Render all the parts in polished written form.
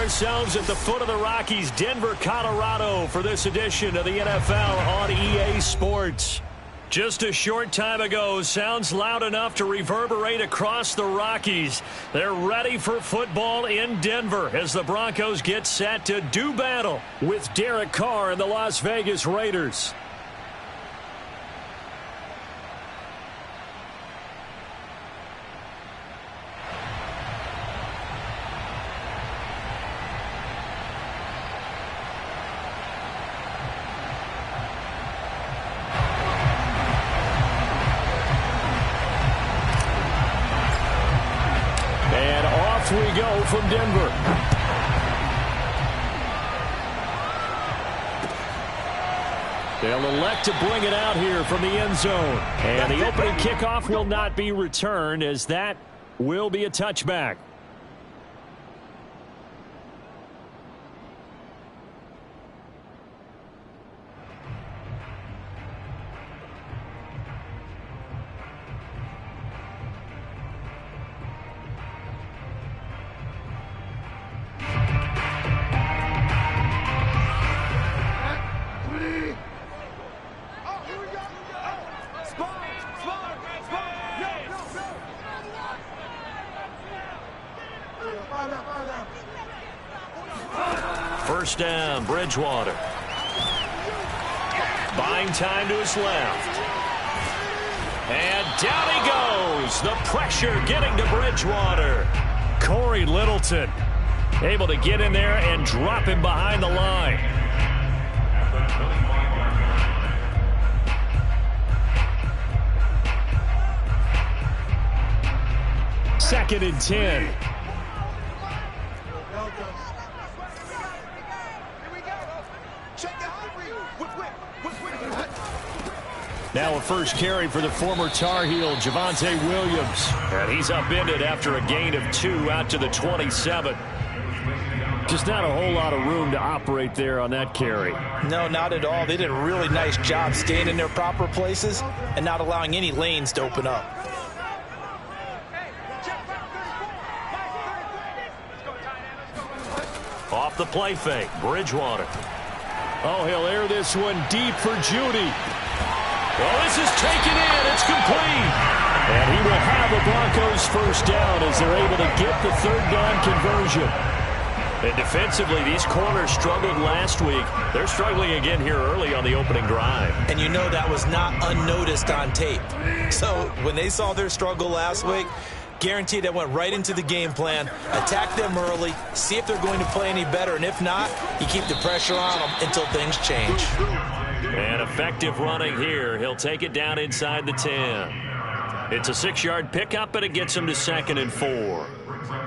ourselves at the foot of the Rockies, Denver, Colorado, for this edition of the NFL on EA Sports. Just a short time ago, sounds loud enough to reverberate across the Rockies. They're ready for football in Denver as the Broncos get set to do battle with Derek Carr and the Las Vegas Raiders. We go from Denver. They'll elect to bring it out here from the end zone. And the opening kickoff will not be returned, as that will be a touchback. First down, Bridgewater. Buying time to his left. And down he goes. The pressure getting to Bridgewater. Corey Littleton able to get in there and drop him behind the line. Second and 10. Now a first carry for the former Tar Heel, Javonte Williams. And he's upended after a gain of 2 out to the 27. Just not a whole lot of room to operate there on that carry. No, not at all. They did a really nice job staying in their proper places and not allowing any lanes to open up. Off the play fake, Bridgewater. Oh, he'll air this one deep for Judy. Well, this is taken in. It's complete. And he will have the Broncos first down as they're able to get the third down conversion. And defensively, these corners struggled last week. They're struggling again here early on the opening drive. And you know that was not unnoticed on tape. So when they saw their struggle last week, guaranteed that went right into the game plan. Attack them early, see if they're going to play any better, and if not, you keep the pressure on them until things change. And effective running here. He'll take it down inside the 10. It's a 6-yard pickup, and it gets him to 2nd and 4.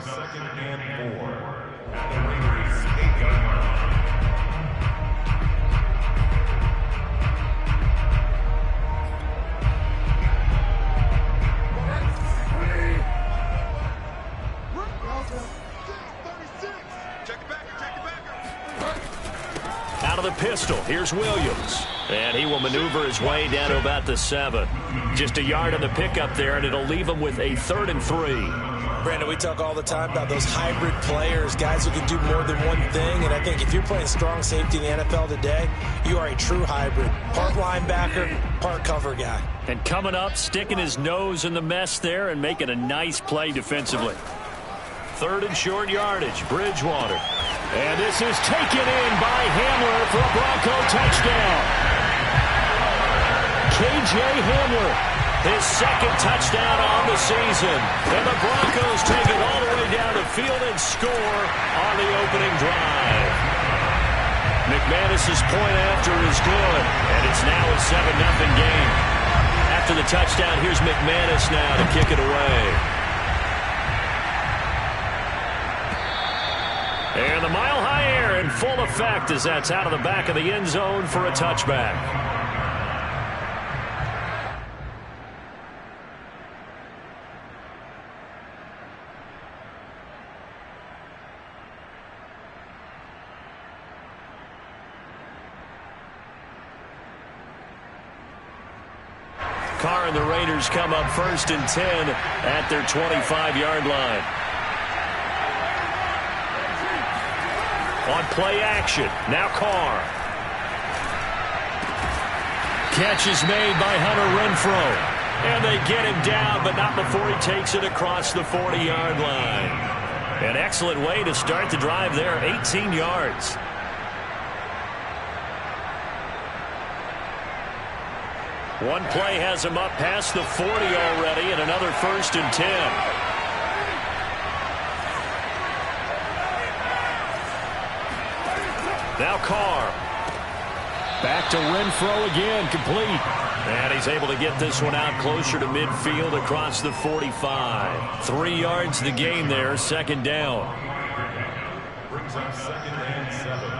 Second and 4. Out of the pistol, here's Williams. And he will maneuver his way down to about the 7. Just a yard on the pickup there, and it'll leave him with a 3rd and 3. Brandon, we talk all the time about those hybrid players, guys who can do more than one thing. And I think if you're playing strong safety in the NFL today, you are a true hybrid. Part linebacker, part cover guy. And coming up, sticking his nose in the mess there and making a nice play defensively. 3rd and short yardage, Bridgewater. And this is taken in by Hamler for a Bronco touchdown. K.J. Hamler, his 2nd touchdown on the season. And the Broncos take it all the way down the field and score on the opening drive. McManus's point after is good, and it's now a 7-0 game. After the touchdown, here's McManus now to kick it away. And the mile-high air in full effect as that's out of the back of the end zone for a touchback. Carr and the Raiders come up 1st and 10 at their 25-yard line. On play action. Now Carr. Catch is made by Hunter Renfrow. And they get him down, but not before he takes it across the 40-yard line. An excellent way to start the drive there, 18 yards. One play has him up past the 40 already, and another 1st and 10. Now Carr. Back to Renfrow again, complete. And he's able to get this one out closer to midfield across the 45. 3 yards the gain there, 2nd down. Brings up 2nd and 7.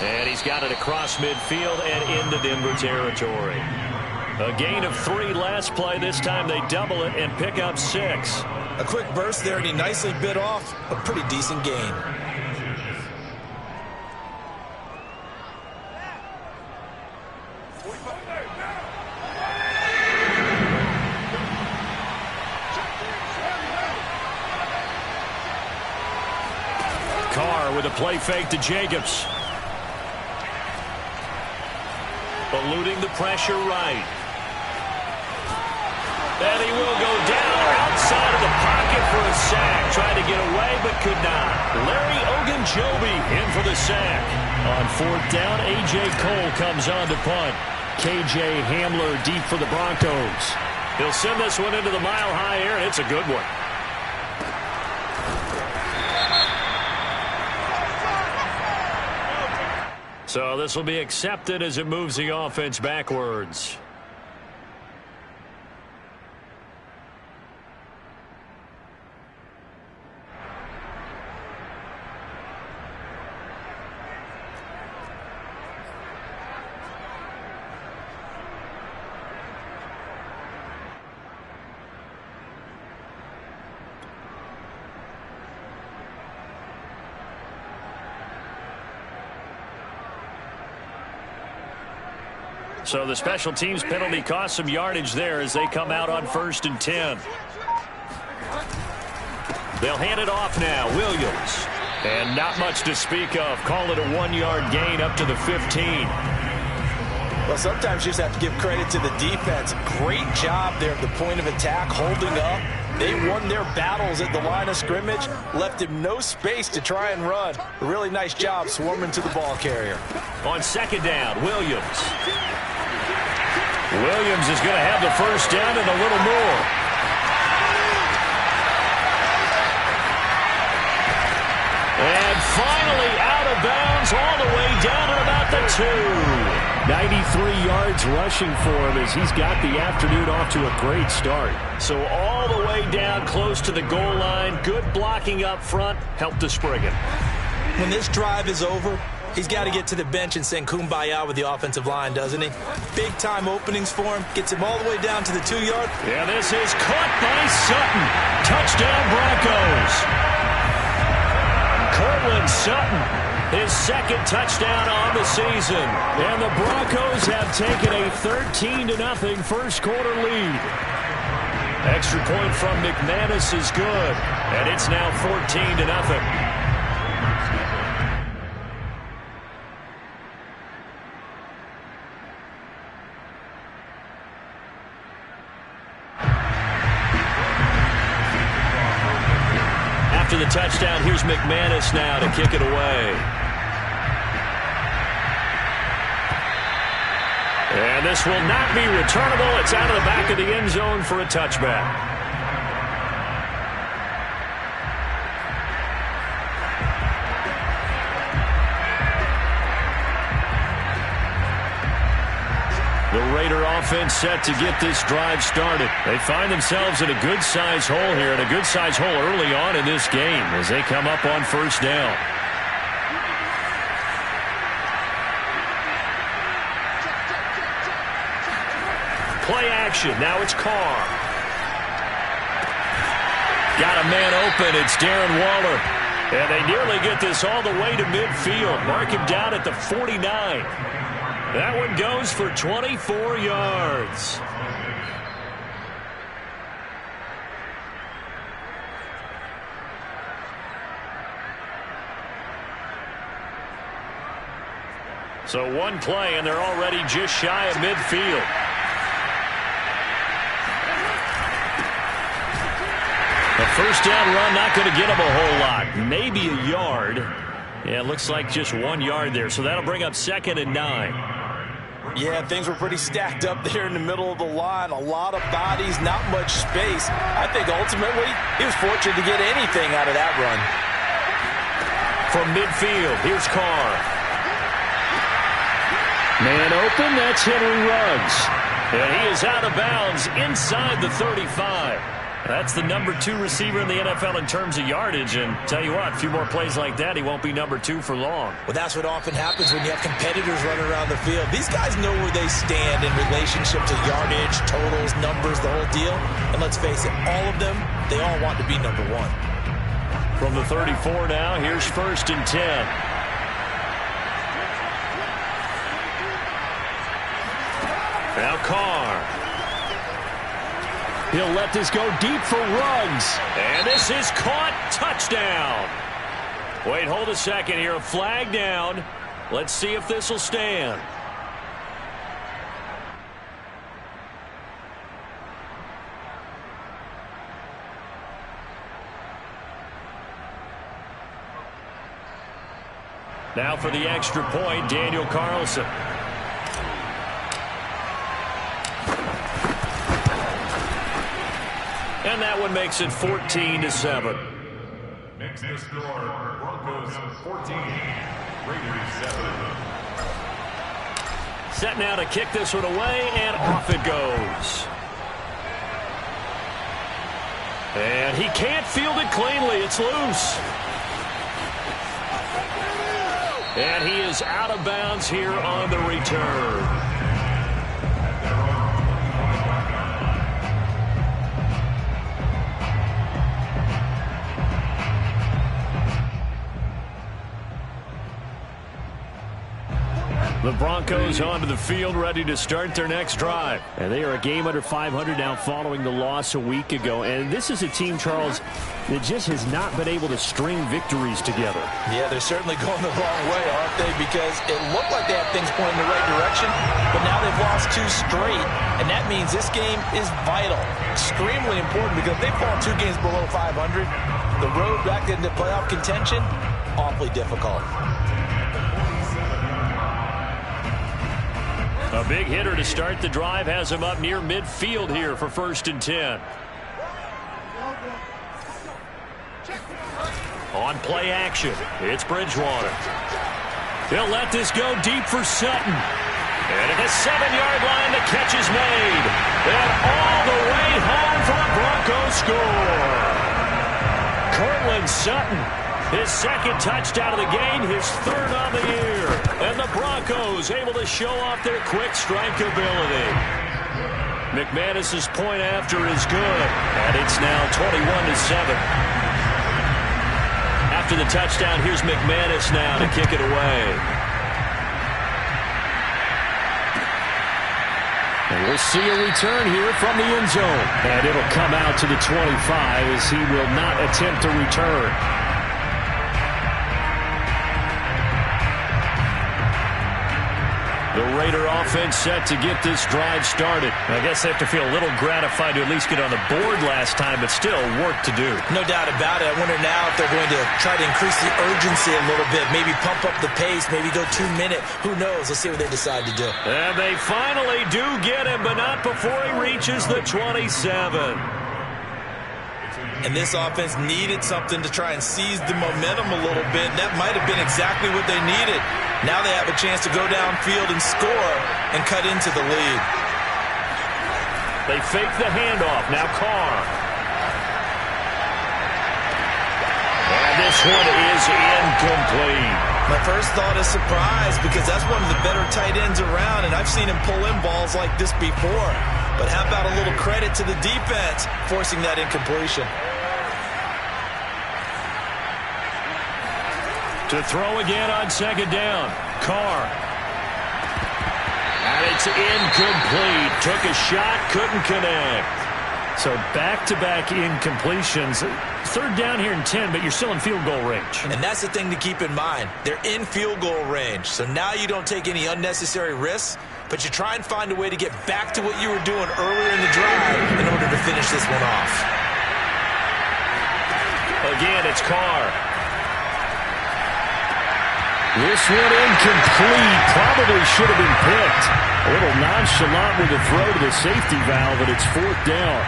And he's got it across midfield and into Denver territory. A gain of 3 last play. This time they double it and pick up 6. A quick burst there, and he nicely bit off a pretty decent gain. Carr with a play fake to Jacobs. Eluding the pressure right. And he will go down outside of the pocket for a sack. Tried to get away, but could not. Larry Ogunjobi in for the sack. On 4th down, A.J. Cole comes on to punt. K.J. Hamler deep for the Broncos. He'll send this one into the mile-high air, and it's a good one. So this will be accepted as it moves the offense backwards. So the special teams penalty cost some yardage there as they come out on 1st and 10. They'll hand it off now. Williams. And not much to speak of. Call it a 1-yard gain up to the 15. Well, sometimes you just have to give credit to the defense. Great job there at the point of attack, holding up. They won their battles at the line of scrimmage, left him no space to try and run. A really nice job swarming to the ball carrier. On 2nd down, Williams. Williams is going to have the 1st down and a little more. And finally out of bounds all the way down at about the 2. 93 yards rushing for him as he's got the afternoon off to a great start. So all the way down close to the goal line. Good blocking up front. Helped to spring him. When this drive is over, he's got to get to the bench and sing kumbaya with the offensive line, doesn't he? Big-time openings for him. Gets him all the way down to the 2-yard. Yeah, this is caught by Sutton. Touchdown, Broncos. Cortland Sutton, his 2nd touchdown on the season. And the Broncos have taken a 13-0 first-quarter lead. Extra point from McManus is good. And it's now 14-0. The touchdown. Here's McManus now to kick it away. And this will not be returnable. It's out of the back of the end zone for a touchback. The Raider offense set to get this drive started. They find themselves in a good-sized hole here, and a good-sized hole early on in this game as they come up on 1st down. Play action. Now it's Carr. Got a man open. It's Darren Waller. And they nearly get this all the way to midfield. Mark him down at the 49. That one goes for 24 yards. So one play, and they're already just shy of midfield. The first down run not going to get him a whole lot. Maybe a yard. Yeah, it looks like just 1 yard there. So that'll bring up 2nd and 9. Yeah, things were pretty stacked up there in the middle of the line. A lot of bodies, not much space. I think ultimately he was fortunate to get anything out of that run. From midfield, here's Carr. Man open, that's Henry Ruggs. And he is out of bounds inside the 35. That's the number 2 receiver in the NFL in terms of yardage. And tell you what, a few more plays like that, he won't be number 2 for long. Well, that's what often happens when you have competitors running around the field. These guys know where they stand in relationship to yardage, totals, numbers, the whole deal. And let's face it, all of them, they all want to be number 1. From the 34 now, here's 1st and 10. Now Carr. He'll let this go deep for Ruggs. And this is caught. Touchdown. Wait, hold a second here. A flag down. Let's see if this will stand. Now for the extra point, Daniel Carlson. And that one makes it 14-7. Makes the score Broncos 14, Raiders 7. Set now to kick this one away, and off it goes. And he can't field it cleanly. It's loose. And he is out of bounds here on the return. The Broncos onto the field, ready to start their next drive. And they are a game under 500 now following the loss a week ago. And this is a team, Charles, that just has not been able to string victories together. Yeah, they're certainly going the wrong way, aren't they? Because it looked like they had things pointing in the right direction, but now they've lost 2 straight. And that means this game is vital, extremely important, because if they fall 2 games below 500, the road back into playoff contention, awfully difficult. A big hitter to start the drive has him up near midfield here for 1st and 10. On play action, it's Bridgewater. He'll let this go deep for Sutton. And at the 7-yard line, the catch is made. And all the way home for a Broncos score. Cortland Sutton, his 2nd touchdown of the game, his 3rd on the year. And the Broncos able to show off their quick strike ability. McManus's point after is good. And it's now 21-7. After the touchdown, here's McManus now to kick it away. And we'll see a return here from the end zone. And it'll come out to the 25 as he will not attempt to return. The Raider offense set to get this drive started. I guess they have to feel a little gratified to at least get on the board last time, but still work to do. No doubt about it. I wonder now if they're going to try to increase the urgency a little bit, maybe pump up the pace, maybe go 2-minute. Who knows? Let's see what they decide to do. And they finally do get him, but not before he reaches the 27. And this offense needed something to try and seize the momentum a little bit. That might have been exactly what they needed. Now they have a chance to go downfield and score and cut into the lead. They fake the handoff. Now Carr. And this one is incomplete. My first thought is surprise, because that's one of the better tight ends around, and I've seen him pull in balls like this before. But how about a little credit to the defense forcing that incompletion? To throw again on second down. Carr. And it's incomplete. Took a shot, couldn't connect. So back-to-back incompletions. Third down here and 10, but you're still in field goal range. And that's the thing to keep in mind. They're in field goal range. So now you don't take any unnecessary risks, but you try and find a way to get back to what you were doing earlier in the drive in order to finish this one off. Again, it's Carr. This one incomplete. Probably should have been picked. A little nonchalant with the throw to the safety valve, and it's fourth down.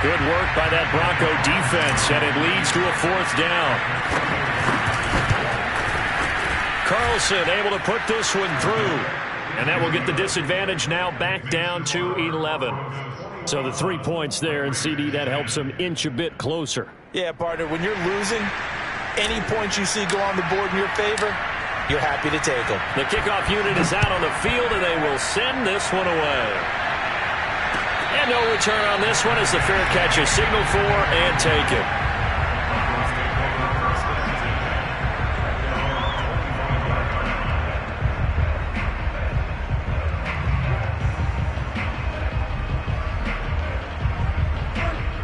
Good work by that Bronco defense, and it leads to a fourth down. Carlson able to put this one through, and that will get the disadvantage now back down to 11. So the 3 points there, and CD, that helps them inch a bit closer. Yeah, partner, when you're losing, any points you see go on the board in your favor, you're happy to take them. The kickoff unit is out on the field, and they will send this one away. And no return on this one as the fair catch is signaled for and taken.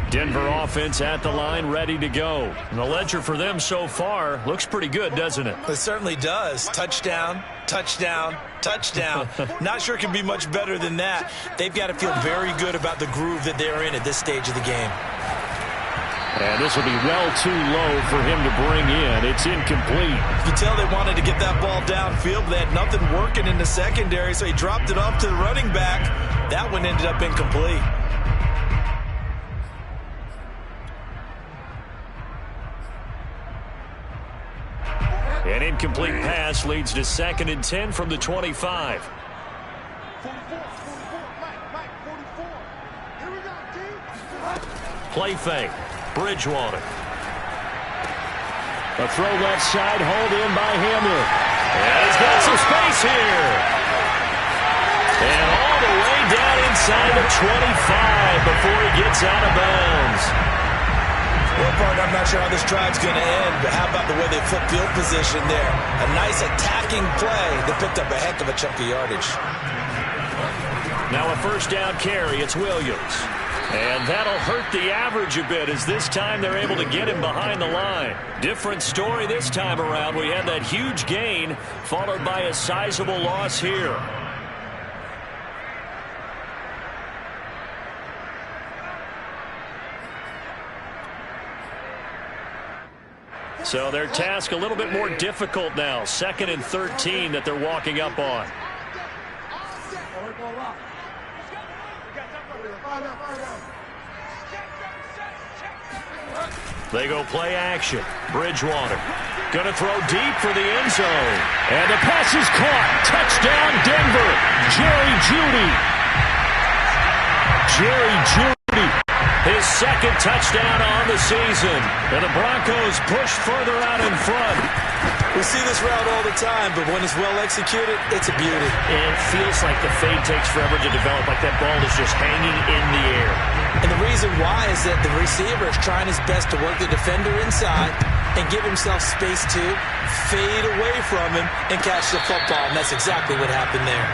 Denver offense at the line, ready to go. And the ledger for them so far looks pretty good, doesn't it? It certainly does. Touchdown, touchdown, touchdown. Not sure it can be much better than that. They've got to feel very good about the groove that they're in at this stage of the game. And this will be well too low for him to bring in. It's incomplete. You can tell they wanted to get that ball downfield, but they had nothing working in the secondary, so he dropped it off to the running back. That one ended up incomplete. An incomplete pass leads to 2nd and 10 from the 25. Play fake. Bridgewater. A throw left side, hauled in by Hamler. And he's got some space here. And all the way down inside the 25 before he gets out of bounds. Well, partner, I'm not sure how this drive's going to end, but how about the way they flip field position there? A nice attacking play that picked up a heck of a chunk of yardage. Now a first down carry. It's Williams. And that'll hurt the average a bit as this time they're able to get him behind the line. Different story this time around. We had that huge gain followed by a sizable loss here. So their task a little bit more difficult now. 2nd and 13 that they're walking up on. They go play action. Bridgewater going to throw deep for the end zone. And the pass is caught. Touchdown, Denver. Jerry Jeudy. Jerry Jeudy. His 2nd touchdown on the season. And the Broncos push further out in front. We see this route all the time, but when it's well executed, it's a beauty. It feels like the fade takes forever to develop, like that ball is just hanging in the air. And the reason why is that the receiver is trying his best to work the defender inside and give himself space to fade away from him and catch the football, and that's exactly what happened there.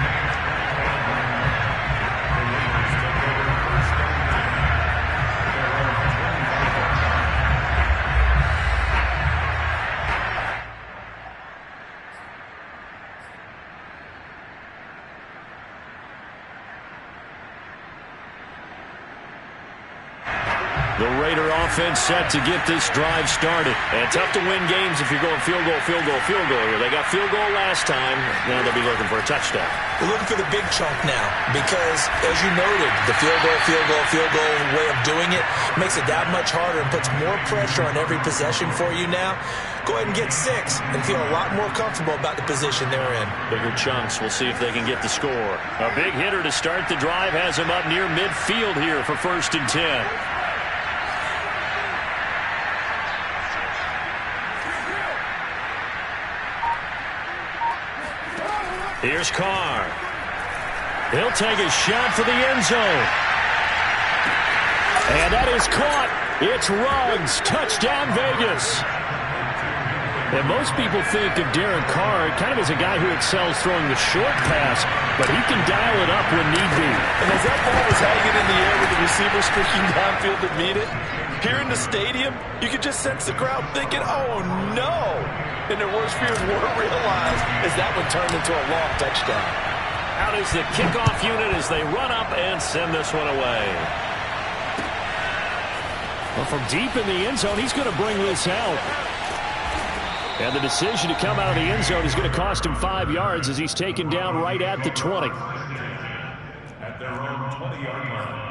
The Raider offense set to get this drive started. And tough to win games if you're going field goal, field goal, field goal here. They got field goal last time. Now they'll be looking for a touchdown. We're looking for the big chunk now because, as you noted, the field goal way of doing it makes it that much harder and puts more pressure on every possession for you now. Go ahead and get 6 and feel a lot more comfortable about the position they're in. Bigger chunks. We'll see if they can get the score. A big hitter to start the drive has him up near midfield here for 1st and 10. Here's Carr. He'll take a shot for the end zone. And that is caught. It's Ruggs. Touchdown, Vegas. And most people think of Derek Carr kind of as a guy who excels throwing the short pass, but he can dial it up when need be. And as that ball was hanging in the air with the receiver streaking downfield to meet it, here in the stadium, you could just sense the crowd thinking, oh, no. And their worst fears were realized as that one turned into a long touchdown. Out is the kickoff unit as they run up and send this one away. Well, from deep in the end zone, he's going to bring this out. And the decision to come out of the end zone is going to cost him 5 yards as he's taken down right at the 20. At their own 20-yard line.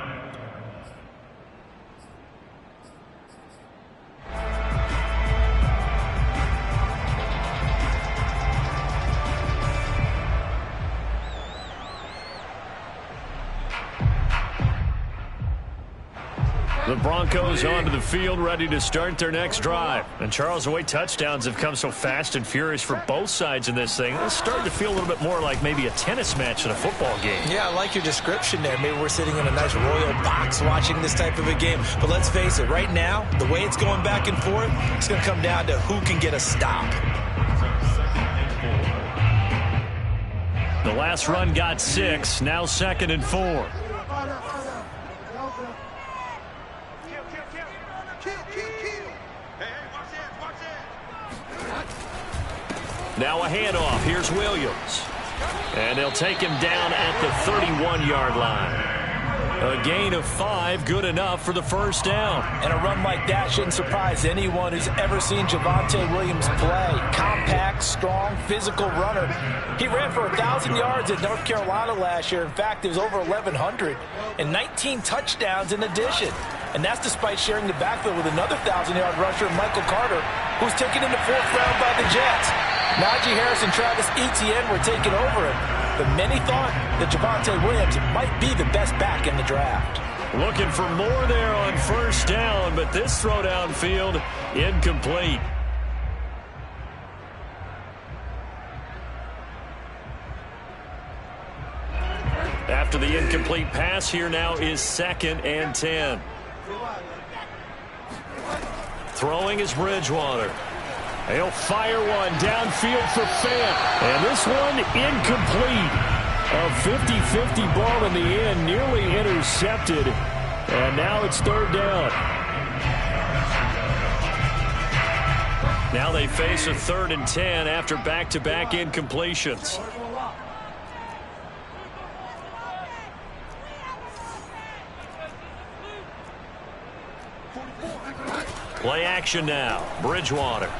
The Broncos onto the field, ready to start their next drive. And Charles, the way touchdowns have come so fast and furious for both sides in this thing, it's starting to feel a little bit more like maybe a tennis match in a football game. Yeah, I like your description there. Maybe we're sitting in a nice royal box watching this type of a game. But let's face it, right now, the way it's going back and forth, it's going to come down to who can get a stop. The last run got 6, now 2nd and 4. Now a handoff. Here's Williams. And they'll take him down at the 31-yard line. A gain of 5, good enough for the first down. And a run like that shouldn't surprise anyone who's ever seen Javonte Williams play. Compact, strong, physical runner. He ran for 1,000 yards at North Carolina last year. In fact, it was over 1,100 and 19 touchdowns in addition. And that's despite sharing the backfield with another 1,000-yard rusher, Michael Carter, who's taken in the 4th round by the Jets. Najee Harris and Travis Etienne were taking over him, but many thought that Javonte Williams might be the best back in the draft. Looking for more there on first down, but this throw downfield incomplete. After the incomplete pass, here now is 2nd and 10. Throwing is Bridgewater. He'll fire one downfield for Fant. And this one incomplete. A 50-50 ball in the end, nearly intercepted. And now it's 3rd down. Now they face a 3rd and 10 after back-to-back incompletions. Play action now. Bridgewater.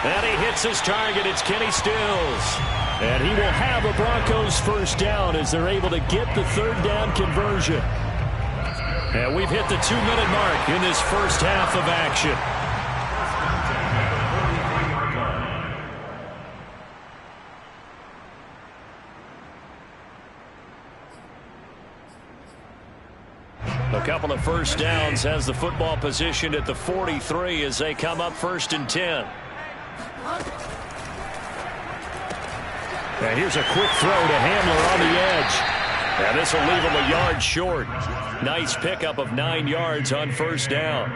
And he hits his target. It's Kenny Stills. And he will have a Broncos first down as they're able to get the 3rd down conversion. And we've hit the 2-minute mark in this first half of action. A couple of first downs has the football positioned at the 43 as they come up 1st and 10. Now here's a quick throw to Hamler on the edge. And this will leave him a yard short. Nice pickup of 9 yards on first down.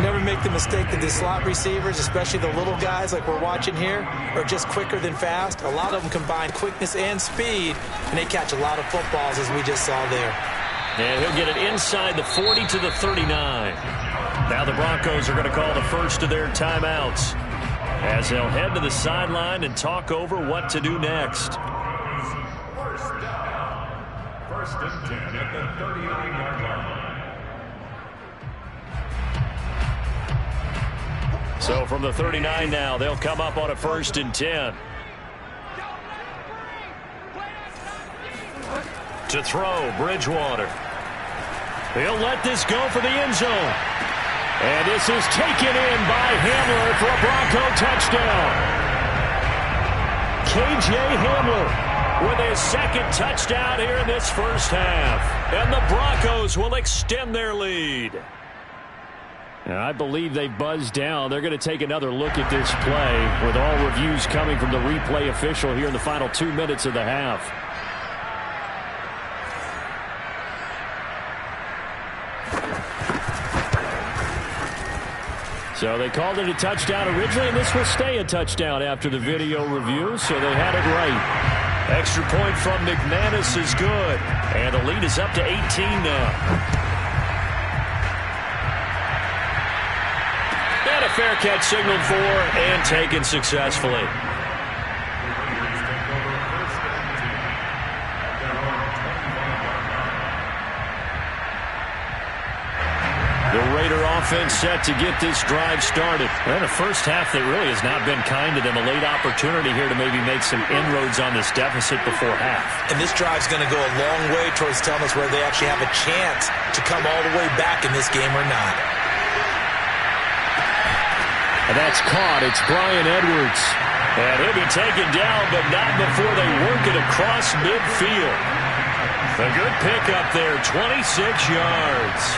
Never make the mistake that the slot receivers, especially the little guys like we're watching here, are just quicker than fast. A lot of them combine quickness and speed, and they catch a lot of footballs as we just saw there. And he'll get it inside the 40 to the 39. Now the Broncos are going to call the first of their timeouts as they'll head to the sideline and talk over what to do next. First down. 1st and 10 at the 39-yard line. So from the 39 now, they'll come up on a 1st and 10. To throw, Bridgewater. He'll let this go for the end zone. And this is taken in by Hamler for a Bronco touchdown. K.J. Hamler with his 2nd touchdown here in this first half. And the Broncos will extend their lead. And I believe they buzzed down. They're going to take another look at this play with all reviews coming from the replay official here in the final 2 minutes of the half. So they called it a touchdown originally, and this will stay a touchdown after the video review, so they had it right. Extra point from McManus is good, and the lead is up to 18 now. And a fair catch signaled for and taken successfully. The Raider offense set to get this drive started. And a first half that really has not been kind to them. A late opportunity here to maybe make some inroads on this deficit before half. And this drive's going to go a long way towards telling us whether they actually have a chance to come all the way back in this game or not. And that's caught. It's Bryan Edwards. And he'll be taken down, but not before they work it across midfield. A good pickup there, 26 yards.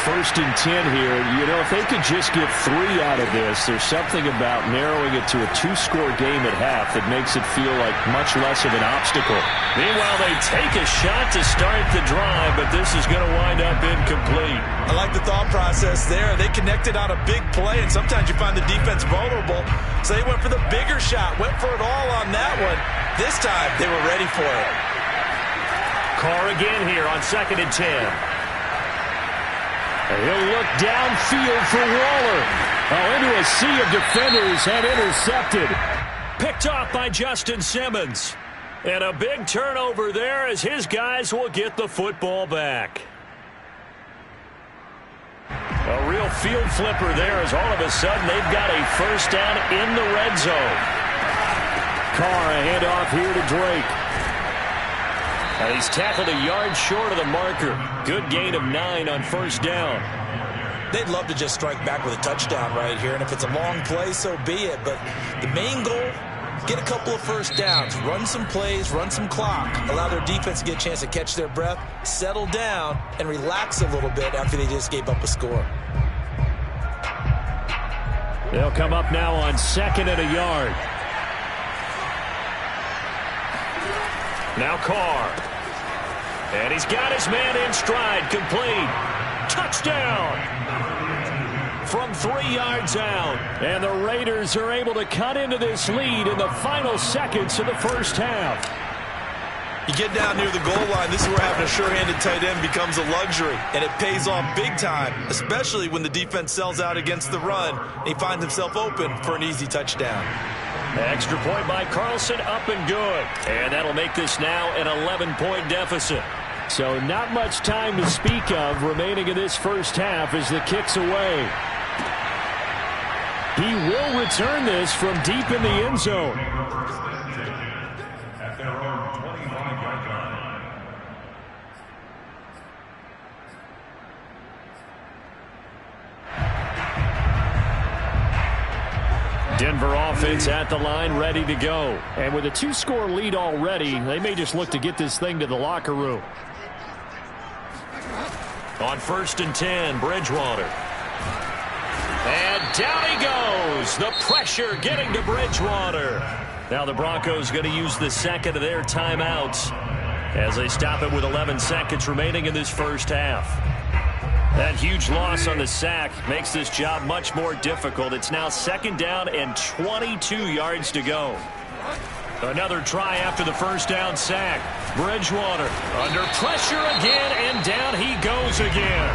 First and 10 here. You know, if they could just get 3 out of this, there's something about narrowing it to a 2-score game at half that makes it feel like much less of an obstacle. Meanwhile, they take a shot to start the drive, but this is going to wind up incomplete. I like the thought process there. They connected on a big play, and sometimes you find the defense vulnerable. So they went for the bigger shot, went for it all on that one. This time, they were ready for it. Carr again here on 2nd and 10. He'll look downfield for Waller. Oh, into a sea of defenders and intercepted. Picked off by Justin Simmons. And a big turnover there as his guys will get the football back. A real field flipper there as all of a sudden they've got a first down in the red zone. Carr, a handoff here to Drake. And he's tackled a yard short of the marker. Good gain of 9 on first down. They'd love to just strike back with a touchdown right here, and if it's a long play, so be it. But the main goal, get a couple of first downs, run some plays, run some clock, allow their defense to get a chance to catch their breath, settle down, and relax a little bit after they just gave up a score. They'll come up now on 2nd and a yard. Now Carr. And he's got his man in stride, complete. Touchdown! From 3 yards out. And the Raiders are able to cut into this lead in the final seconds of the first half. You get down near the goal line, this is where having a sure-handed tight end becomes a luxury. And it pays off big time, especially when the defense sells out against the run. And he finds himself open for an easy touchdown. Extra point by Carlson, up and good. And that'll make this now an 11-point deficit. So not much time to speak of remaining in this first half as the kick's away. He will return this from deep in the end zone. At their own 25-yard line. Denver offense at the line, ready to go. And with a 2-score lead already, they may just look to get this thing to the locker room. On 1st and 10, Bridgewater. And down he goes. The pressure getting to Bridgewater. Now the Broncos going to use the second of their timeouts as they stop it with 11 seconds remaining in this first half. That huge loss on the sack makes this job much more difficult. It's now 2nd down and 22 yards to go. Another try after the first down sack. Bridgewater under pressure again, and down he goes again.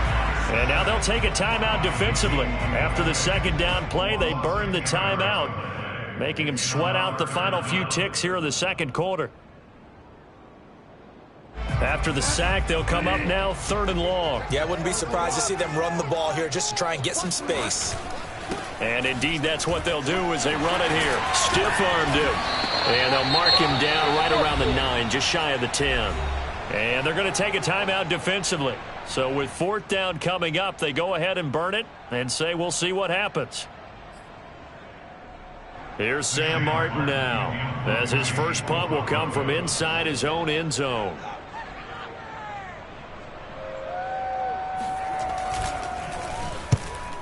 And now they'll take a timeout defensively. After the 2nd down play, they burn the timeout, making him sweat out the final few ticks here in the 2nd quarter. After the sack, they'll come up now 3rd and long. Yeah, I wouldn't be surprised to see them run the ball here just to try and get some space. And indeed, that's what they'll do as they run it here. Stiff-armed him. And they'll mark him down right around the 9, just shy of the 10. And they're going to take a timeout defensively. So with 4th down coming up, they go ahead and burn it and say we'll see what happens. Here's Sam Martin now, as his first punt will come from inside his own end zone.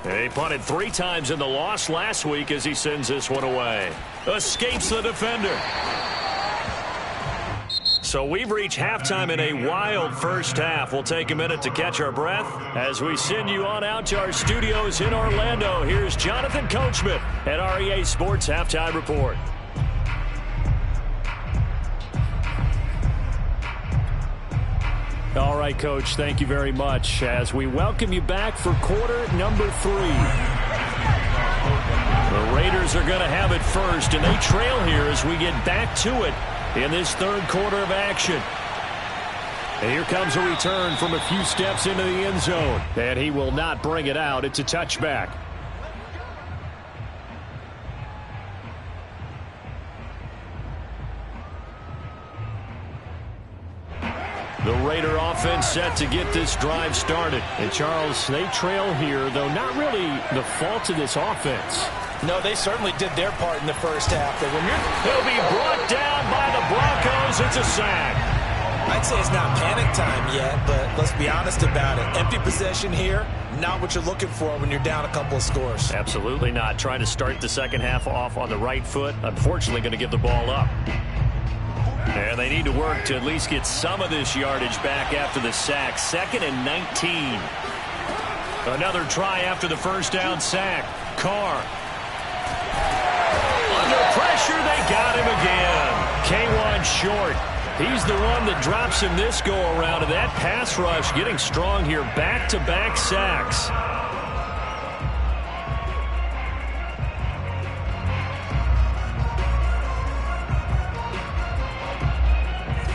He punted 3 times in the loss last week as he sends this one away. Escapes the defender. So we've reached halftime in a wild first half. We'll take a minute to catch our breath as we send you on out to our studios in Orlando. Here's Jonathan Coachman at REA Sports Halftime Report. All right, Coach, thank you very much as we welcome you back for quarter number 3. The Raiders are going to have it first, and they trail here as we get back to it in this third quarter of action. And here comes a return from a few steps into the end zone. And he will not bring it out. It's a touchback. The Raider offense set to get this drive started. And, Charles, they trail here, though not really the fault of this offense. No, they certainly did their part in the first half. But when he'll be brought down by the Broncos. It's a sack. I'd say it's not panic time yet, but let's be honest about it. Empty possession here, not what you're looking for when you're down a couple of scores. Absolutely not. Trying to start the second half off on the right foot. Unfortunately, going to give the ball up. And they need to work to at least get some of this yardage back after the sack. 2nd and 19. Another try after the first down sack. Carr. Under pressure, they got him again. K1 short. He's the one that drops him this go-around. And that pass rush getting strong here. Back-to-back sacks.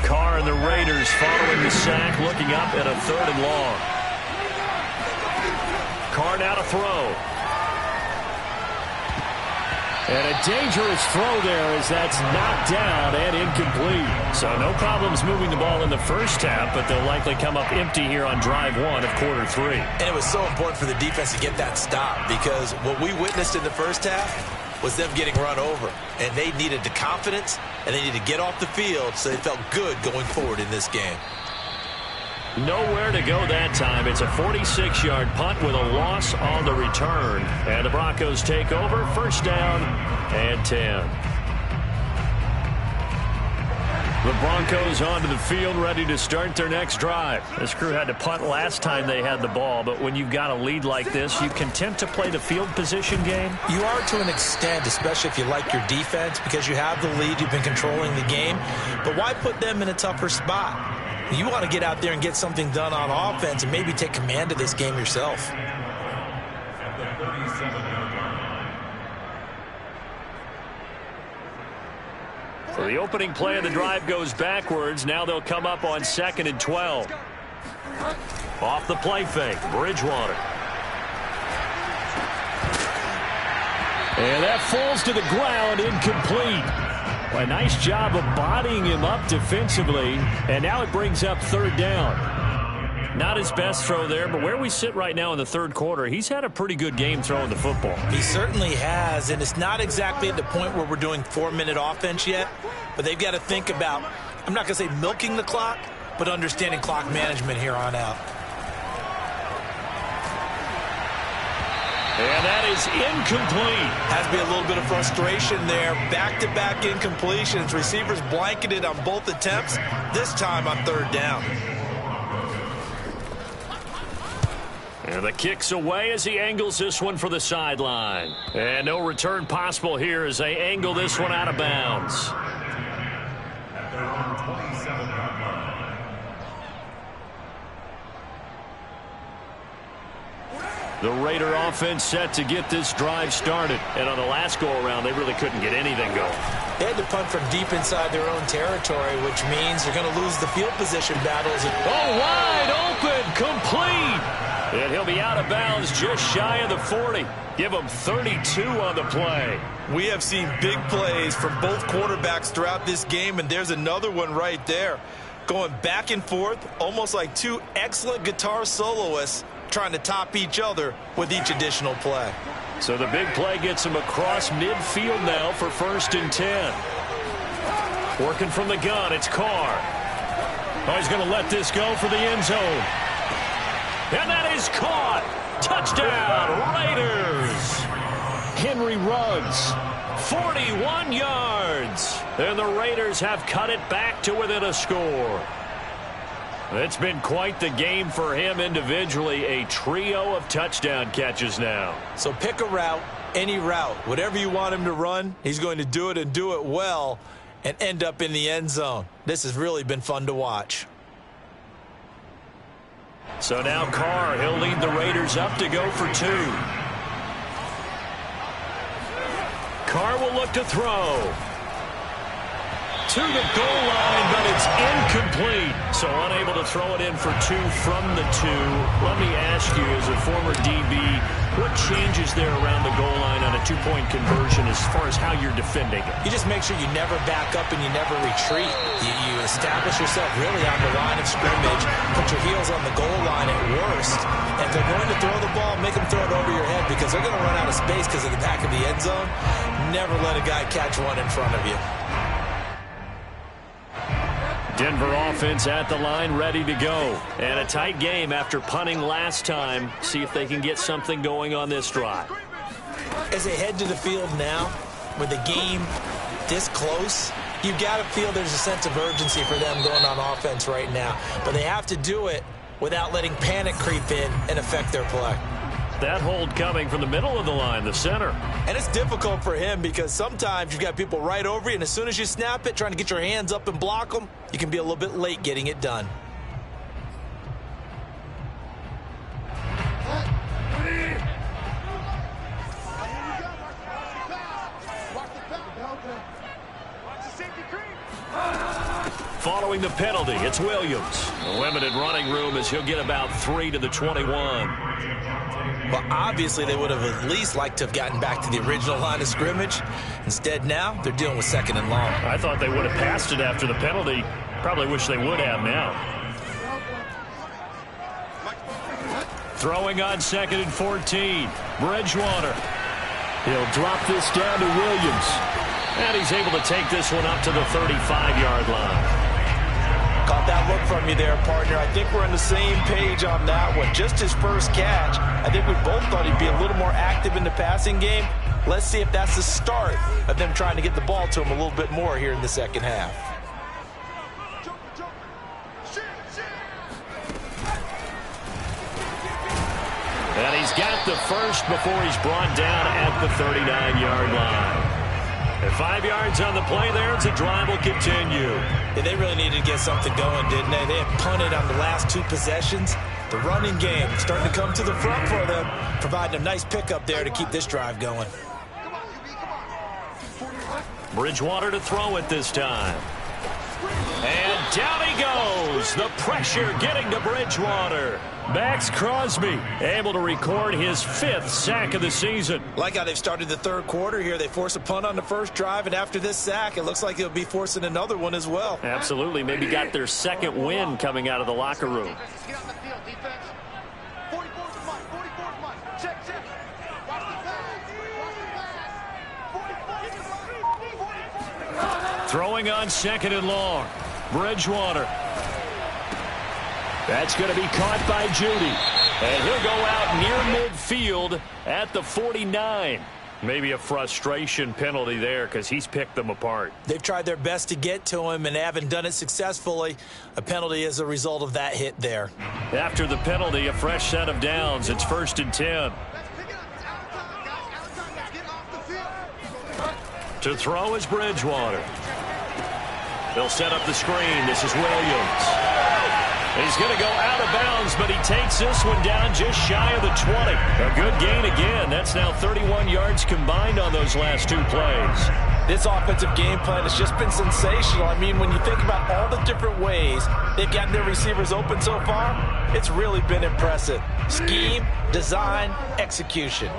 Carr and the Raiders following the sack, looking up at a 3rd and long. Carr now to throw. And a dangerous throw there as that's knocked down and incomplete. So no problems moving the ball in the first half, but they'll likely come up empty here on drive 1 of quarter 3. And it was so important for the defense to get that stop because what we witnessed in the first half was them getting run over. And they needed the confidence, and they needed to get off the field so they felt good going forward in this game. Nowhere to go that time. It's a 46-yard punt with a loss on the return. And the Broncos take over. First down and 10. The Broncos onto the field ready to start their next drive. This crew had to punt last time they had the ball, but when you've got a lead like this, you content to play the field position game? You are to an extent, especially if you like your defense, because you have the lead, you've been controlling the game. But why put them in a tougher spot? You want to get out there and get something done on offense and maybe take command of this game yourself. So the opening play of the drive goes backwards. Now they'll come up on 2nd and 12. Off the play fake, Bridgewater. And that falls to the ground, incomplete. A nice job of bodying him up defensively, and now it brings up 3rd down. Not his best throw there, but where we sit right now in the 3rd quarter, he's had a pretty good game throwing the football. He certainly has, and it's not exactly at the point where we're doing 4-minute offense yet, but they've got to think about, I'm not going to say milking the clock, but understanding clock management here on out. And that is incomplete. Has to be a little bit of frustration there. Back-to-back incompletions. Receivers blanketed on both attempts, this time on 3rd down. And the kick's away as he angles this one for the sideline. And no return possible here as they angle this one out of bounds. The Raider offense set to get this drive started. And on the last go-around, they really couldn't get anything going. They had to punt from deep inside their own territory, which means they're going to lose the field position battles. Oh, wide open, complete. And he'll be out of bounds just shy of the 40. Give him 32 on the play. We have seen big plays from both quarterbacks throughout this game, and there's another one right there. Going back and forth, almost like two excellent guitar soloists trying to top each other with each additional play. So the big play gets him across midfield now for 1st and 10. Working from the gun, it's Carr. Oh, he's going to let this go for the end zone. And that is caught. Touchdown, Raiders. Henry Ruggs 41 yards. And the Raiders have cut it back to within a score. It's been quite the game for him individually. A trio of touchdown catches now. So pick a route, any route. Whatever you want him to run, he's going to do it and do it well and end up in the end zone. This has really been fun to watch. So now Carr, he'll lead the Raiders up to go for 2. Carr will look to throw. To the goal line, but it's incomplete. So unable to throw it in for 2 from the 2. Let me ask you, as a former DB, what changes there around the goal line on a 2-point conversion as far as how you're defending it? You just make sure you never back up and you never retreat. You establish yourself really on the line of scrimmage, put your heels on the goal line at worst. And if they're going to throw the ball, make them throw it over your head because they're going to run out of space because of the back of the end zone. Never let a guy catch one in front of you. Denver offense at the line, ready to go. And a tight game after punting last time. See if they can get something going on this drive. As they head to the field now, with the game this close, you've got to feel there's a sense of urgency for them going on offense right now. But they have to do it without letting panic creep in and affect their play. That hold coming from the middle of the line, the center. And it's difficult for him because sometimes you've got people right over you, and as soon as you snap it, trying to get your hands up and block them, you can be a little bit late getting it done. Following the penalty, it's Williams. A limited running room as he'll get about 3 to the 21. Well, obviously, they would have at least liked to have gotten back to the original line of scrimmage. Instead, now, they're dealing with 2nd and long. I thought they would have passed it after the penalty. Probably wish they would have now. Throwing on 2nd and 14. Bridgewater. He'll drop this down to Williams. And he's able to take this one up to the 35-yard line. Caught that look from you there, partner. I think we're on the same page on that one. Just his first catch. I think we both thought he'd be a little more active in the passing game. Let's see if that's the start of them trying to get the ball to him a little bit more here in the second half. And he's got the first before he's brought down at the 39-yard line. And 5 yards on the play there as the drive will continue. Yeah, they really needed to get something going, didn't they? They had punted on the last 2 possessions. The running game starting to come to the front for them, providing a nice pickup there to keep this drive going. Bridgewater to throw it this time. And down he goes. The pressure getting to Bridgewater. Max Crosby able to record his 5th sack of the season. Like how they've started the third quarter here. They force a punt on the first drive, and after this sack, it looks like they'll be forcing another one as well. Absolutely. Maybe got their 2nd win coming out of the locker room. Throwing on 2nd and long. Bridgewater. That's going to be caught by Judy. And he'll go out near midfield at the 49. Maybe a frustration penalty there because he's picked them apart. They've tried their best to get to him and haven't done it successfully. A penalty as a result of that hit there. After the penalty, a fresh set of downs. It's 1st and 10. To throw is Bridgewater. They'll set up the screen. This is Williams. He's going to go out of bounds, but he takes this one down just shy of the 20. A good gain again. That's now 31 yards combined on those last 2 plays. This offensive game plan has just been sensational. I mean, when you think about all the different ways they've gotten their receivers open so far, it's really been impressive. Scheme, design, execution.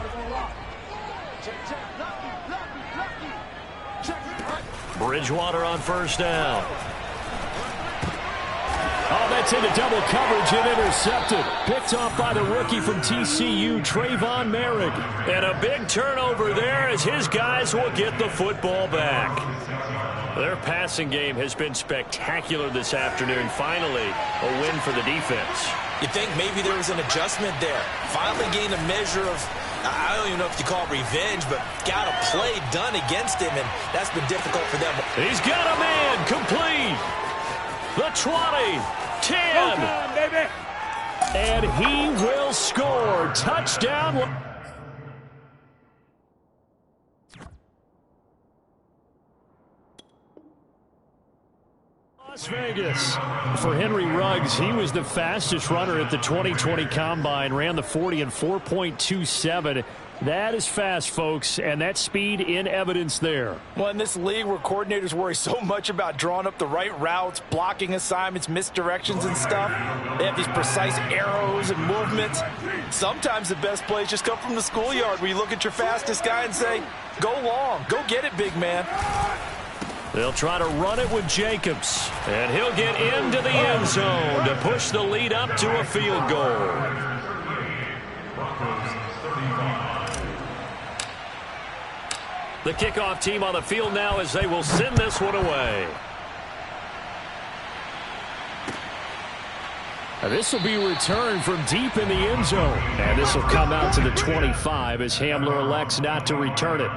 Bridgewater on 1st down. Oh, that's into double coverage and intercepted. Picked off by the rookie from TCU, Trayvon Merrick. And a big turnover there as his guys will get the football back. Their passing game has been spectacular this afternoon. Finally, a win for the defense. You think maybe there was an adjustment there. Finally gained a measure of I don't even know if you call it revenge, but got a play done against him, and that's been difficult for them. He's got a man complete. The 20, 10. On, baby. And he will score. Touchdown. Las Vegas. For Henry Ruggs, he was the fastest runner at the 2020 Combine, ran the 40 in 4.27. That is fast, folks, and that speed in evidence there. Well, in this league where coordinators worry so much about drawing up the right routes, blocking assignments, misdirections and stuff, they have these precise arrows and movements. Sometimes the best plays just come from the schoolyard where you look at your fastest guy and say, go long, go get it, big man. They'll try to run it with Jacobs, and he'll get into the end zone to push the lead up to a field goal. The kickoff team on the field now as they will send this one away. Now this will be returned from deep in the end zone. And this will come out to the 25 as Hamler elects not to return it.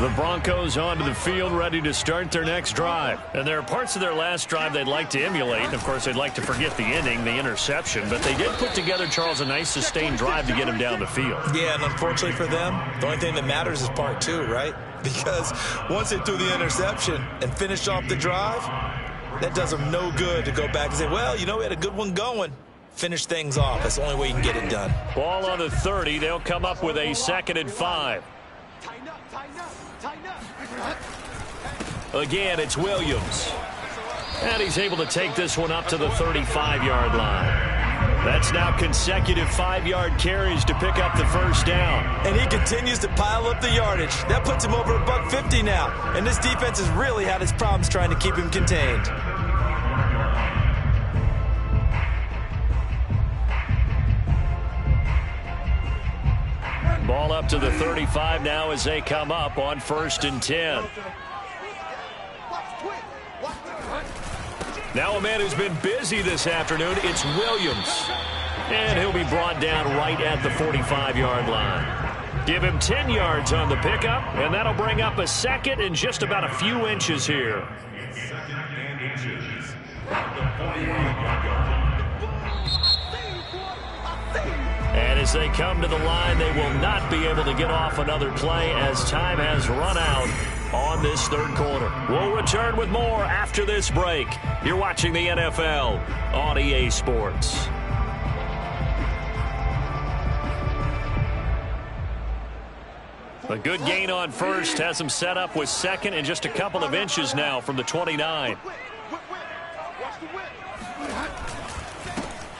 The Broncos onto the field, ready to start their next drive. And there are parts of their last drive they'd like to emulate. And, of course, they'd like to forget the inning, the interception. But they did put together, Charles, a nice sustained drive to get him down the field. Yeah, and unfortunately for them, the only thing that matters is part two, right? Because once they threw the interception and finished off the drive, that does them no good to go back and say, well, you know, we had a good one going. Finish things off. That's the only way you can get it done. Ball on the 30. They'll come up with a 2nd and 5. Again, it's Williams. And he's able to take this one up to the 35-yard line. That's now consecutive 5-yard carries to pick up the first down. And he continues to pile up the yardage. That puts him over $150 now. And this defense has really had its problems trying to keep him contained. Ball up to the 35 now as they come up on 1st and 10. Now a man who's been busy this afternoon, it's Williams. And he'll be brought down right at the 45-yard line. Give him 10 yards on the pickup, and that'll bring up a 2nd and just about a few inches here. 2nd and inches. The 41-yard And as they come to the line, they will not be able to get off another play as time has run out on this 3rd quarter. We'll return with more after this break. You're watching the NFL on EA Sports. A good gain on 1st has him set up with 2nd and just a couple of inches now from the 29.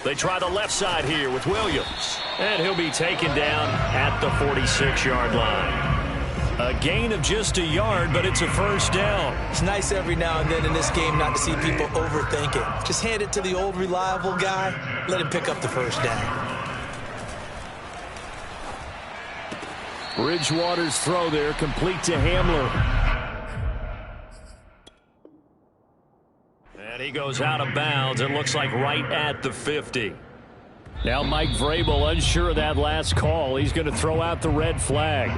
They try the left side here with Williams. And he'll be taken down at the 46-yard line. A gain of just a yard, but it's a 1st down. It's nice every now and then in this game not to see people overthink it. Just hand it to the old reliable guy. Let him pick up the 1st down. Bridgewater's throw there, complete to Hamler. And he goes out of bounds. It looks like right at the 50. Now Mike Vrabel unsure of that last call. He's going to throw out the red flag.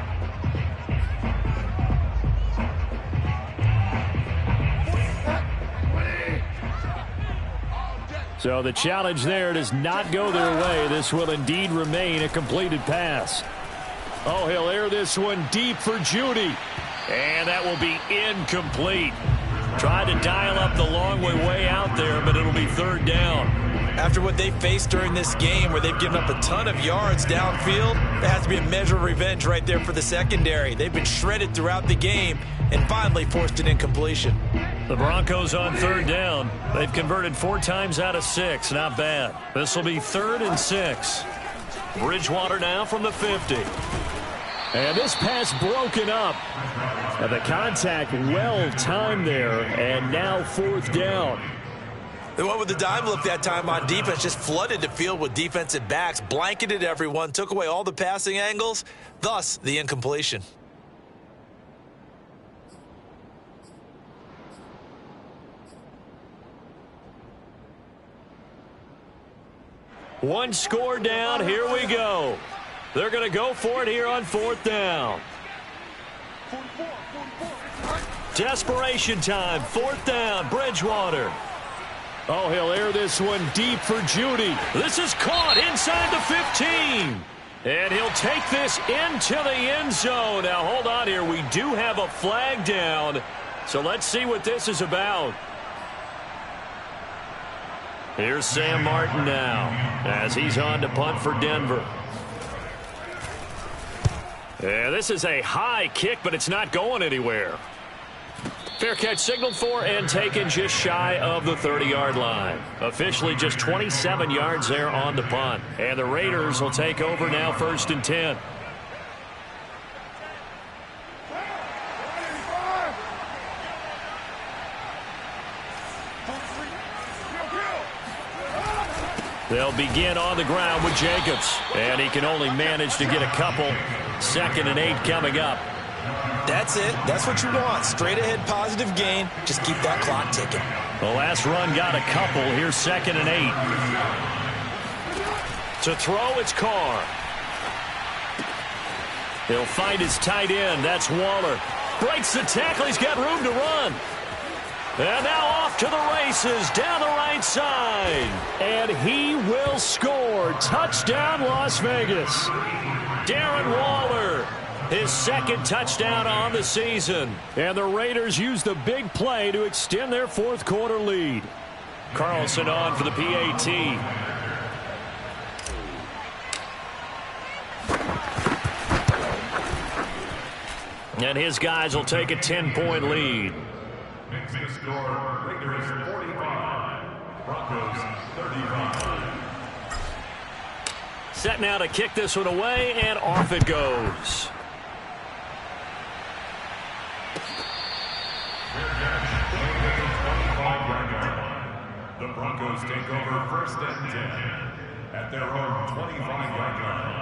So the challenge there does not go their way. This will indeed remain a completed pass. Oh, he'll air this one deep for Judy. And that will be incomplete. Tried to dial up the long way out there, but it'll be 3rd down. After what they faced during this game where they've given up a ton of yards downfield, there has to be a measure of revenge right there for the secondary. They've been shredded throughout the game and finally forced an incompletion. The Broncos on 3rd down. They've converted 4 times out of 6. Not bad. This will be 3rd and 6. Bridgewater now from the 50. And this pass broken up. And the contact well timed there. And now 4th down. They went with the dime look that time on defense, just flooded the field with defensive backs, blanketed everyone, took away all the passing angles, thus the incompletion. One score down. Here we go. They're going to go for it here on 4th down. Desperation time. 4th down. Bridgewater. Oh, he'll air this one deep for Judy. This is caught inside the 15. And he'll take this into the end zone. Now, hold on here. We do have a flag down. So let's see what this is about. Here's Sam Martin now as he's on to punt for Denver. Yeah, this is a high kick, but it's not going anywhere. Fair catch signaled for and taken just shy of the 30-yard line. Officially just 27 yards there on the punt. And the Raiders will take over now 1st and 10. They'll begin on the ground with Jacobs. And he can only manage to get a couple. 2nd and 8 coming up. That's it. That's what you want. Straight ahead positive gain. Just keep that clock ticking. The last run got a couple. Here's 2nd and 8. To throw, it's Carr. He'll find his tight end. That's Waller. Breaks the tackle. He's got room to run. And now off to the races down the right side. And he will score. Touchdown, Las Vegas. Darren Waller, his 2nd touchdown on the season. And the Raiders use the big play to extend their 4th quarter lead. Carlson on for the PAT. And his guys will take a 10-point lead. Makes the score, Raiders 45, Broncos 35. Set now to kick this one away, and off it goes. The Broncos take over 1st and 10 at their own 25-yard line.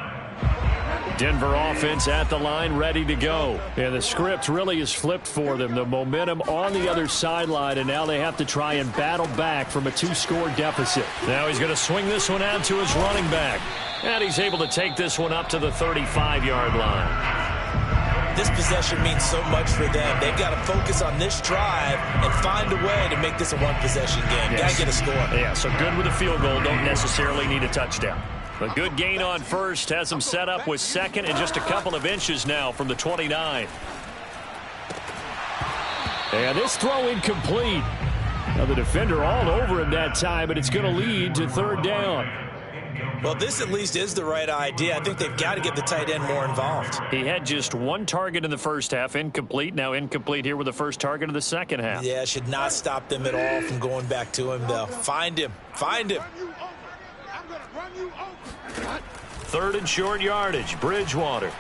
Denver offense at the line, ready to go. And the script really is flipped for them. The momentum on the other sideline, and now they have to try and battle back from a 2-score deficit. Now he's going to swing this one out to his running back. And he's able to take this one up to the 35-yard line. This possession means so much for them. They've got to focus on this drive and find a way to make this a one-possession game. Got to get a score. Yeah, so good with a field goal. Don't necessarily need a touchdown. A good gain on 1st has him set up with 2nd and just a couple of inches now from the 29. And this throw incomplete. Now the defender all over him that time, but it's going to lead to 3rd down. Well, this at least is the right idea. I think they've got to get the tight end more involved. He had just 1 target in the 1st half, incomplete. Now incomplete here with the 1st target of the 2nd half. Yeah, should not stop them at all from going back to him, though. Find him. Find him. 3rd and short yardage. Bridgewater.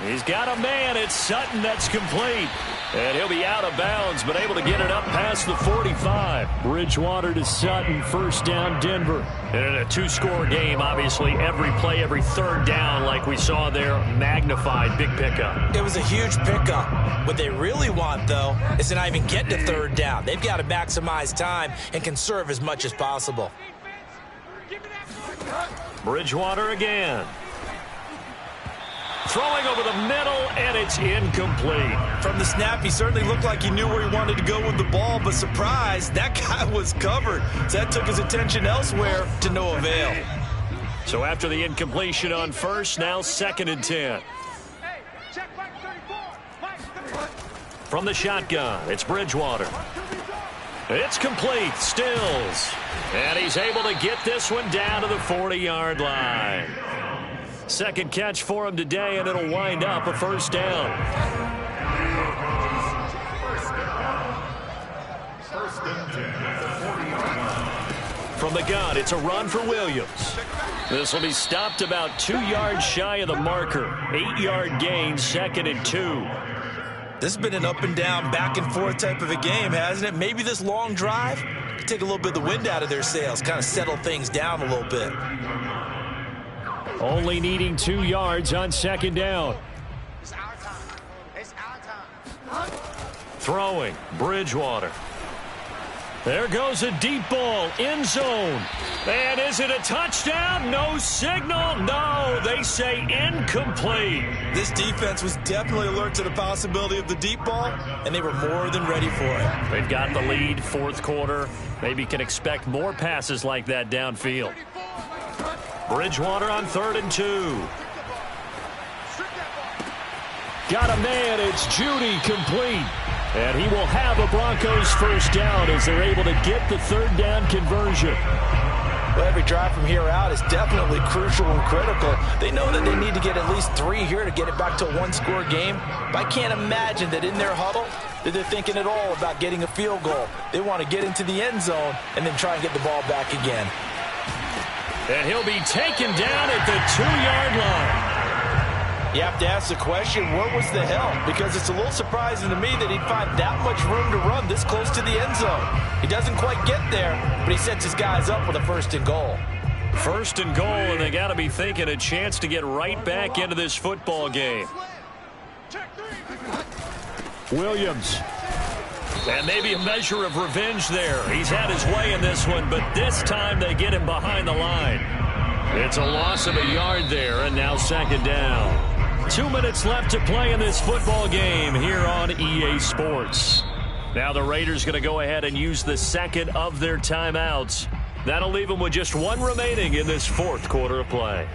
He's got a man. It's Sutton. That's complete. And he'll be out of bounds, but able to get it up past the 45. Bridgewater to Sutton. 1st down, Denver. And in a 2-score game, obviously, every play, every 3rd down, like we saw there, magnified. Big pickup. It was a huge pickup. What they really want, though, is to not even get to 3rd down. They've got to maximize time and conserve as much as possible. Bridgewater again. Throwing over the middle, and it's incomplete. From the snap, he certainly looked like he knew where he wanted to go with the ball, but surprise, that guy was covered. So that took his attention elsewhere to no avail. So after the incompletion on 1st, now 2nd and 10. From the shotgun, it's Bridgewater. It's complete. Stills. And he's able to get this one down to the 40-yard line. 2nd catch for him today, and it'll wind up a 1st down. From the gun, it's a run for Williams. This will be stopped about 2 yards shy of the marker. 8-yard gain, 2nd and 2. This has been an up and down, back and forth type of a game, hasn't it? Maybe this long drive could take a little bit of the wind out of their sails, kind of settle things down a little bit. Only needing 2 yards on second down. It's our time. It's our time. Throwing, Bridgewater. There goes a deep ball, end zone. And is it a touchdown? No signal. No, they say incomplete. This defense was definitely alert to the possibility of the deep ball, and they were more than ready for it. They've got the lead, fourth quarter. Maybe can expect more passes like that downfield. Bridgewater on 3rd and 2. Got a man. It's Judy, complete. And he will have a Broncos first down as they're able to get the 3rd down conversion. Well, every drive from here out is definitely crucial and critical. They know that they need to get at least 3 here to get it back to a 1-score game. But I can't imagine that in their huddle that they're thinking at all about getting a field goal. They want to get into the end zone and then try and get the ball back again. And he'll be taken down at the 2-yard line. You have to ask the question, where was the help? Because it's a little surprising to me that he'd find that much room to run this close to the end zone. He doesn't quite get there, but he sets his guys up with a 1st and goal. 1st and goal, and they got to be thinking a chance to get right back into this football game. Williams. And maybe a measure of revenge there. He's had his way in this one, but this time they get him behind the line. It's a loss of a yard there, and now 2nd down. 2 minutes left to play in this football game here on EA Sports. Now the Raiders going to go ahead and use the 2nd of their timeouts. That'll leave them with just 1 remaining in this 4th quarter of play.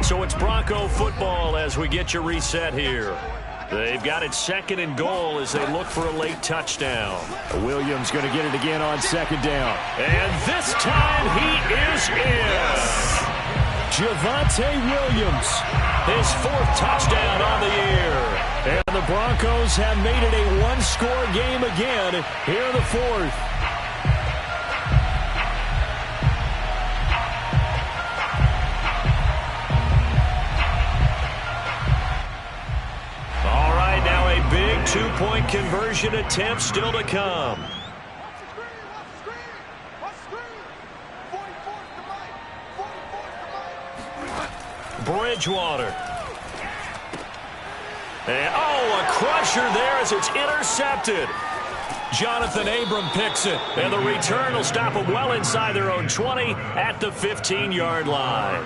So it's Bronco football as we get you reset here. They've got it 2nd and goal as they look for a late touchdown. Williams going to get it again on 2nd down. And this time he is in. Javonte Williams, his 4th touchdown on the year. And the Broncos have made it a 1-score game again here in the 4th. Big 2-point conversion attempt still to come. Bridgewater. And, a crusher there as it's intercepted. Jonathan Abram picks it, and the return will stop them well inside their own 20 at the 15-yard line.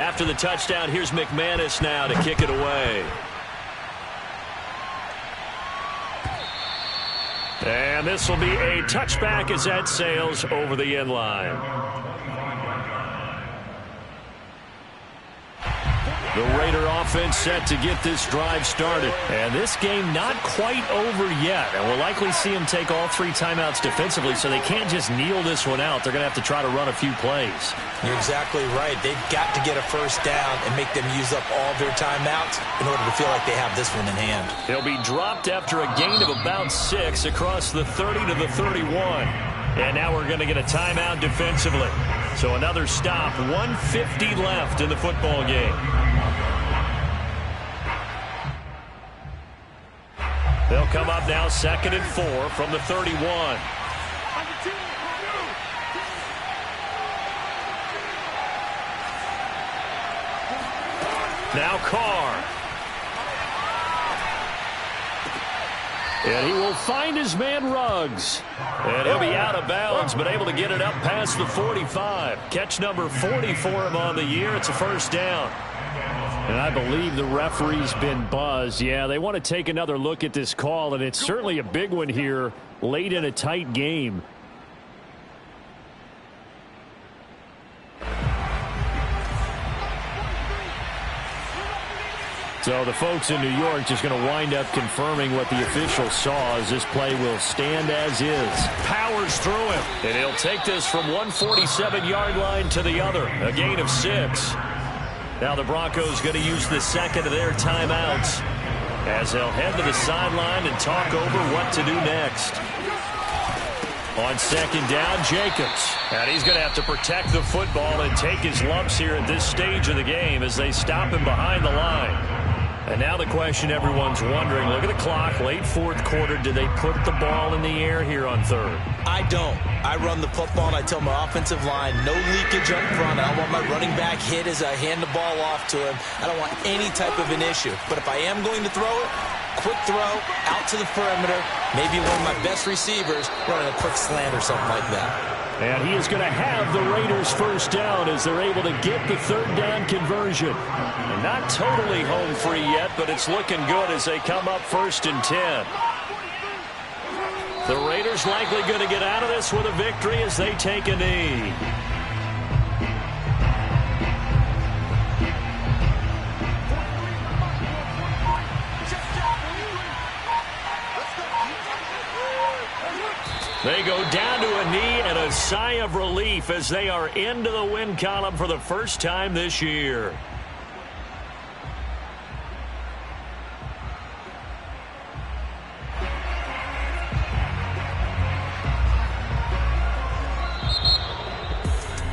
After the touchdown, here's McManus now to kick it away. And this will be a touchback as that sails over the end line. The Raider offense set to get this drive started. And this game not quite over yet. And we'll likely see them take all 3 timeouts defensively, so they can't just kneel this one out. They're going to have to try to run a few plays. You're exactly right. They've got to get a 1st down and make them use up all their timeouts in order to feel like they have this one in hand. He'll be dropped after a gain of about 6 across the 30 to the 31. And now we're going to get a timeout defensively. So another stop, 1:50 left in the football game. They'll come up now 2nd and 4 from the 31. Now Carr. And he will find his man Ruggs. And he'll be out of bounds, but able to get it up past the 45. Catch number 40 for him on the year. It's a 1st down. And I believe the referee's been buzzed. Yeah, they want to take another look at this call, and it's certainly a big one here late in a tight game. So the folks in New York just going to wind up confirming what the official saw as this play will stand as is. Powers through him, and he'll take this from 147-yard line to the other. A gain of 6. Now the Broncos going to use the 2nd of their timeouts. as they'll head to the sideline and talk over what to do next. On second down, Jacobs. And he's going to have to protect the football and take his lumps here at this stage of the game as they stop him behind the line. And now the question everyone's wondering, look at the clock, late fourth quarter, do they put the ball in the air here on third? I don't. I run the football and I tell my offensive line, no leakage up front. I don't want my running back hit as I hand the ball off to him. I don't want any type of an issue. But if I am going to throw it, quick throw, out to the perimeter, maybe one of my best receivers running a quick slant or something like that. And he is going to have the Raiders first down as they're able to get the third down conversion. And not totally home free yet, but it's looking good as they come up 1st and 10. The Raiders likely going to get out of this with a victory as they take a knee. They go down to a knee and a sigh of relief as they are into the win column for the first time this year.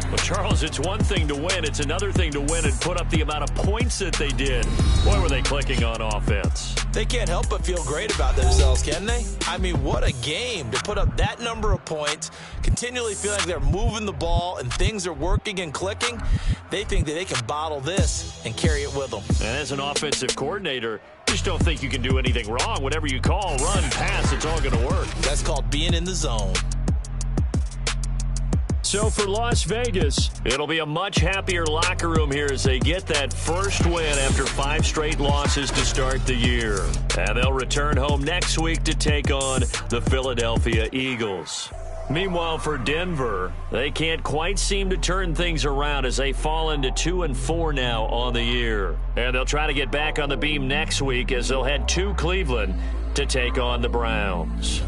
Well, Charles, it's one thing to win. It's another thing to win and put up the amount of points that they did. Boy, were they clicking on offense. They can't help but feel great about themselves, can they? I mean, what a game to put up that number of points, continually feeling like they're moving the ball and things are working and clicking. They think that they can bottle this and carry it with them. And as an offensive coordinator, you just don't think you can do anything wrong. Whatever you call, run, pass, it's all going to work. That's called being in the zone. So for Las Vegas, it'll be a much happier locker room here as they get that first win after 5 straight losses to start the year. And they'll return home next week to take on the Philadelphia Eagles. Meanwhile, for Denver, they can't quite seem to turn things around as they fall into 2-4 now on the year. And they'll try to get back on the beam next week as they'll head to Cleveland to take on the Browns.